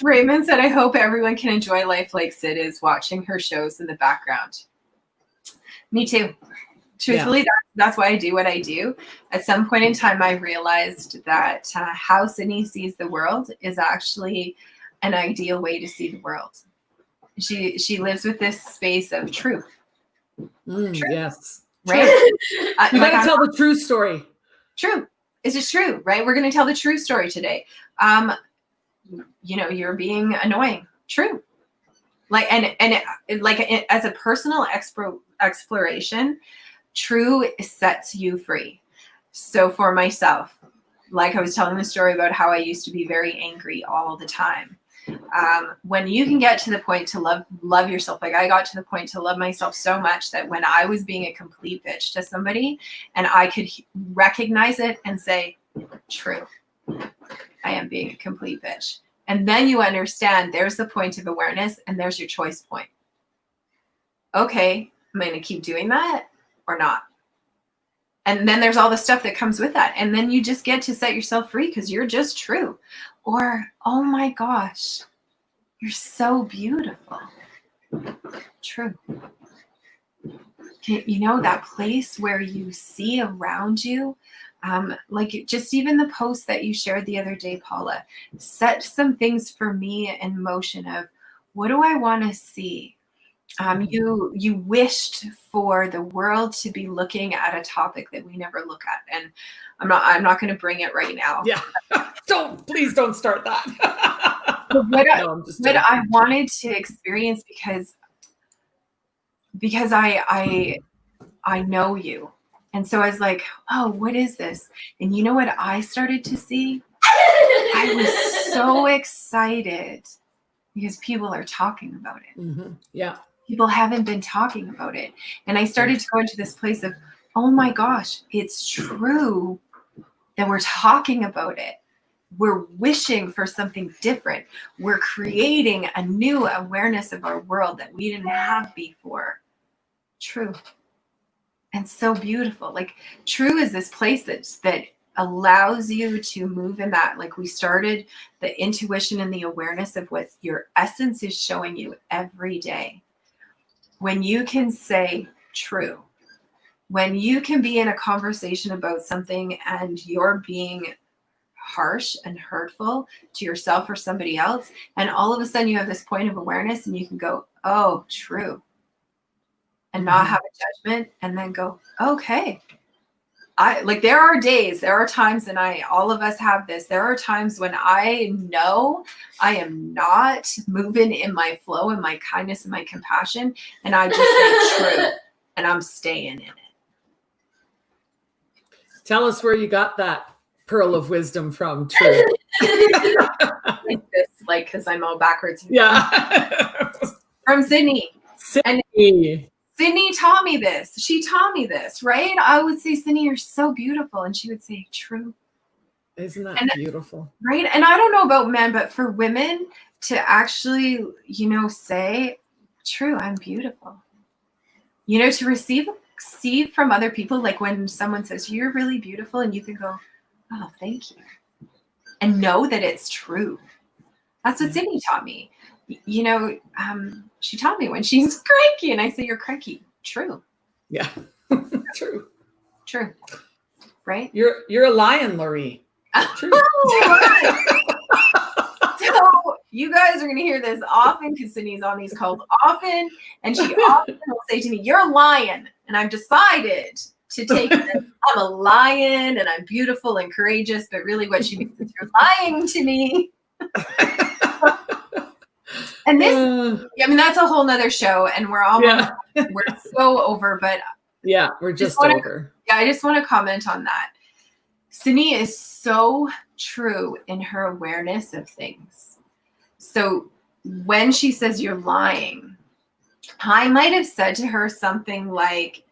Raymond said, I hope everyone can enjoy life like Sid is watching her shows in the background. Me too. Truthfully, that's why I do what I do. At some point in time, I realized that how Sydney sees the world is actually an ideal way to see the world. She lives with this space of truth. Truth. Yes. Right? You got to tell the true story. True. Is it true, right? We're going to tell the true story today. You're being annoying. True. As a personal exploration, true sets you free. So for myself, like I was telling the story about how I used to be very angry all the time. When you can get to the point to love yourself, like I got to the point to love myself so much that when I was being a complete bitch to somebody and I could recognize it and say, true, I am being a complete bitch. And then you understand there's the point of awareness and there's your choice point. Okay, am I going to keep doing that or not? And then there's all the stuff that comes with that. And then you just get to set yourself free because you're just true. Or, oh my gosh, you're so beautiful. True. You know, that place where you see around you, like just even the post that you shared the other day, Paula, set some things for me in motion of what do I want to see? You wished for the world to be looking at a topic that we never look at, and I'm not going to bring it right now. Yeah, please don't start that. What I wanted to experience because I know you, and so I was like, oh, what is this? And you know what I started to see? I was so excited because people are talking about it. Mm-hmm. Yeah. People haven't been talking about it. And I started to go into this place of, oh my gosh, it's true that we're talking about it. We're wishing for something different. We're creating a new awareness of our world that we didn't have before. True. And so beautiful. Like true is this place that allows you to move in that, like we started, the intuition and the awareness of what your essence is showing you every day. When you can say true, when you can be in a conversation about something and you're being harsh and hurtful to yourself or somebody else, and all of a sudden you have this point of awareness and you can go, oh, true, and not have a judgment, and then go, okay. There are days, there are times, and all of us have this. There are times when I know I am not moving in my flow and my kindness and my compassion, and I just say true, and I'm staying in it. Tell us where you got that pearl of wisdom from. True. Like this, like because I'm all backwards. Yeah. From Sydney. Sydney. Sydney taught me this. She taught me this, right? I would say, Sydney, you're so beautiful. And she would say, true. Isn't that beautiful? Right. And I don't know about men, but for women to actually, say, true, I'm beautiful. To receive from other people, like when someone says, you're really beautiful, and you can go, oh, thank you. And know that it's true. That's what Sydney taught me. She taught me when she's cranky, and I say, you're cranky. True. Yeah. True. True. Right? You're a lion, Loree. True. So you guys are going to hear this often because Sydney's on these calls often, and she often will say to me, you're a lion. And I've decided to take this. I'm a lion and I'm beautiful and courageous, but really what she means is you're lying to me. And this, that's a whole nother show, and we're almost, we're so over, but yeah, we're just over. Yeah, I just want to comment on that. Sydney is so true in her awareness of things. So when she says you're lying, I might have said to her something like,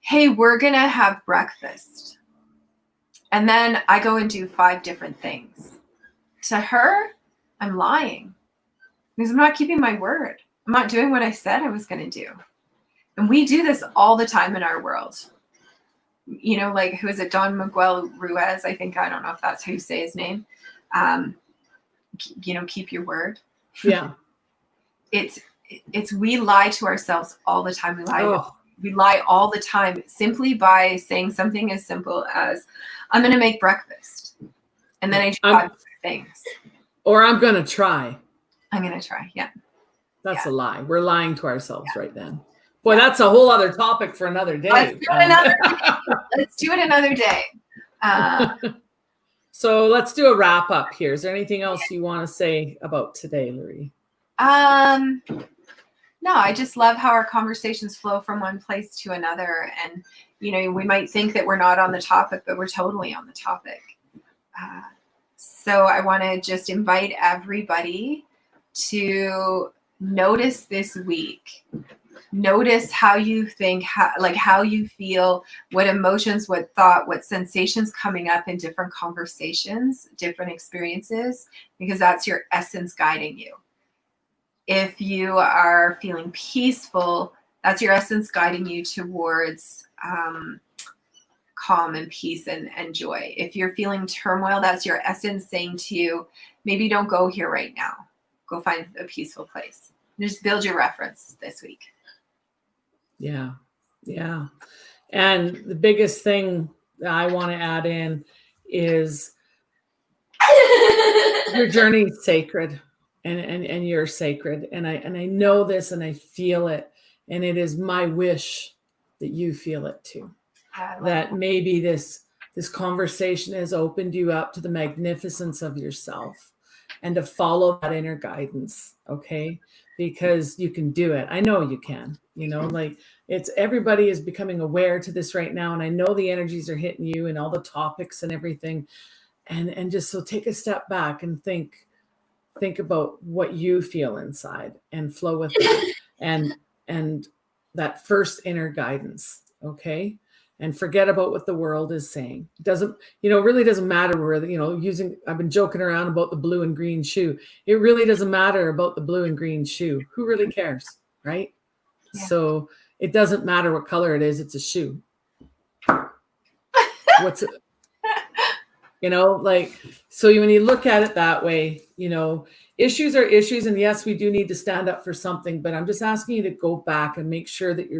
hey, we're going to have breakfast. And then I go and do 5 different things. To her, I'm lying. Because I'm not keeping my word. I'm not doing what I said I was going to do. And we do this all the time in our world. Like, who is it? Don Miguel Ruiz, I think. I don't know if that's how you say his name. Keep your word. Yeah. It's we lie to ourselves all the time. We lie all the time simply by saying something as simple as, I'm going to make breakfast. And then I do 5 things. Or I'm going to try. I'm going to try. Yeah. That's a lie. We're lying to ourselves right then. Boy, that's a whole other topic for another day. Let's do it another day. So let's do a wrap up here. Is there anything else you want to say about today, Loree? No, I just love how our conversations flow from one place to another. And, we might think that we're not on the topic, but we're totally on the topic. So I want to just invite everybody to notice this week Notice how you think, how you feel, what emotions, what thought, what sensations coming up in different conversations, different experiences, because that's your essence guiding you. If you are feeling peaceful, that's your essence guiding you towards calm and peace and joy. If you're feeling turmoil, that's your essence saying to you, maybe don't go here right now. Go find a peaceful place. Just build your reference this week. Yeah. Yeah. And the biggest thing that I want to add in is your journey is sacred, and you're sacred. And I know this, and I feel it. And it is my wish that you feel it too. That maybe this conversation has opened you up to the magnificence of yourself and to follow that inner guidance. Okay. Because you can do it. I know you can, like everybody is becoming aware to this right now. And I know the energies are hitting you and all the topics and everything. And just so take a step back and think about what you feel inside and flow with that and that first inner guidance. Okay. And forget about what the world is saying. It doesn't, really doesn't matter where, I've been joking around about the blue and green shoe. It really doesn't matter about the blue and green shoe. Who really cares? Right. Yeah. So it doesn't matter what color it is. It's a shoe. What's it? So when you look at it that way, issues are issues. And yes, we do need to stand up for something, but I'm just asking you to go back and make sure that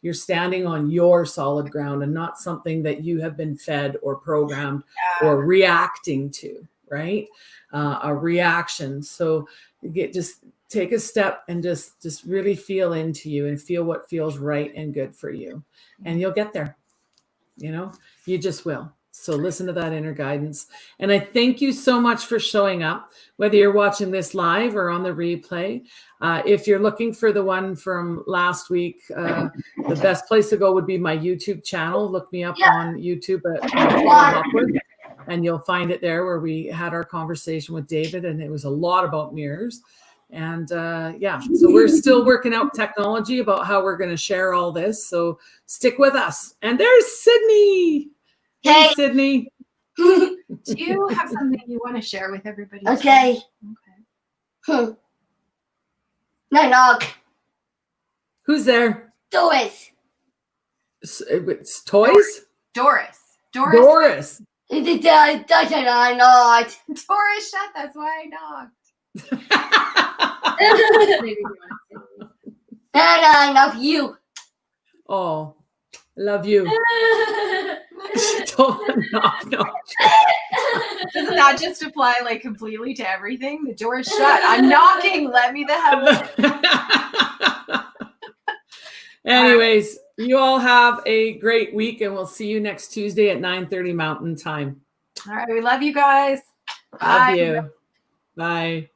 you're standing on your solid ground and not something that you have been fed or programmed or reacting to, right? A reaction. So just take a step and just really feel into you and feel what feels right and good for you. And you'll get there, you just will. So listen to that inner guidance. And I thank you so much for showing up, whether you're watching this live or on the replay. If you're looking for the one from last week, the best place to go would be my YouTube channel. Look me up on YouTube at Paula Hopwood, and you'll find it there where we had our conversation with David, and it was a lot about mirrors. And so we're still working out technology about how we're going to share all this. So stick with us. And there's Sydney. Hey, Sydney. Do you have something you want to share with everybody? Okay. No, knock. Who's there? Doris. It's toys? Doris. Doris. Doris, I knocked. Doris, shut. That's why I knocked. And I love you. Oh, love you. No. Doesn't that just apply completely to everything? The door is shut. I'm knocking. Let me the hell in. Anyways, you all have a great week, and we'll see you next Tuesday at 9:30 Mountain Time. All right. We love you guys. Bye. Love you. Bye.